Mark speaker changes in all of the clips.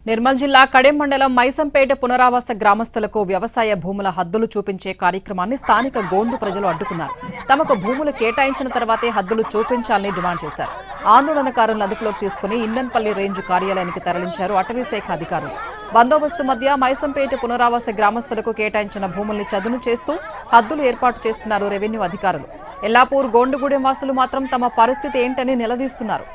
Speaker 1: నిర్మల్ జిల్లా కడెం మండలం మైసంపేట పునరావాస గ్రామస్తులకు వ్యవసాయ భూముల హద్దులు చూపించే కార్యక్రమాన్ని స్థానిక గోండు ప్రజలు అడ్డుకున్నారు. తమకు భూములు కేటాయించిన తర్వాతే హద్దులు చూపించాలని డిమాండ్ చేశారు. ఆందోళనకారులను అదుపులోకి తీసుకుని ఇందన్పల్లి రేంజ్ కార్యాలయానికి తరలించారు అటవీశాఖ అధికారులు. బందోబస్తు మధ్య మైసంపేట పునరావాస గ్రామస్తులకు కేటాయించిన భూముల్ని చదును చేస్తూ హద్దులు ఏర్పాటు చేస్తున్నారు రెవెన్యూ అధికారులు. ఎల్లాపూర్ గోండుగూడెం వాసులు మాత్రం తమ పరిస్థితి ఏంటని నిలదీస్తున్నారు.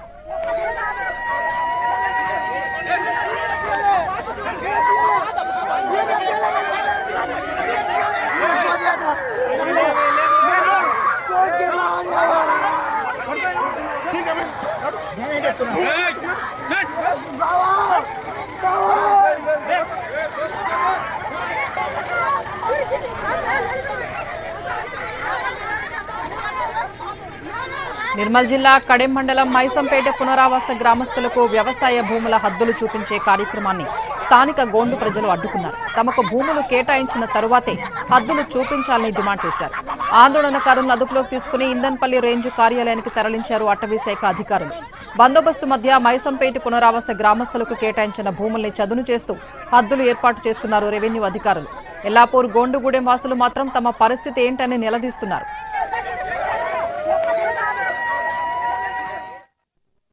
Speaker 1: నిర్మల్ జిల్లా కడెం మండలం మైసంపేట పునరావాస గ్రామస్తులకు వ్యవసాయ భూముల హద్దులు చూపించే కార్యక్రమాన్ని స్థానిక గోండు ప్రజలు అడ్డుకున్నారు. తమకు భూములు కేటాయించిన తరువాతే హద్దులు చూపించాలని డిమాండ్ చేశారు. ఆందోళనకారులను అదుపులోకి తీసుకుని ఇందన్పల్లి రేంజ్ కార్యాలయానికి తరలించారు అటవీశాఖ అధికారులు. బందోబస్తు మధ్య మైసంపేట పునరావాస గ్రామస్తులకు కేటాయించిన భూముల్ని చదును చేస్తూ హద్దులు ఏర్పాటు చేస్తున్నారు రెవెన్యూ అధికారులు. ఎల్లాపూర్ గోండుగూడెం వాసులు మాత్రం తమ పరిస్థితి ఏంటని నిలదీస్తున్నారు.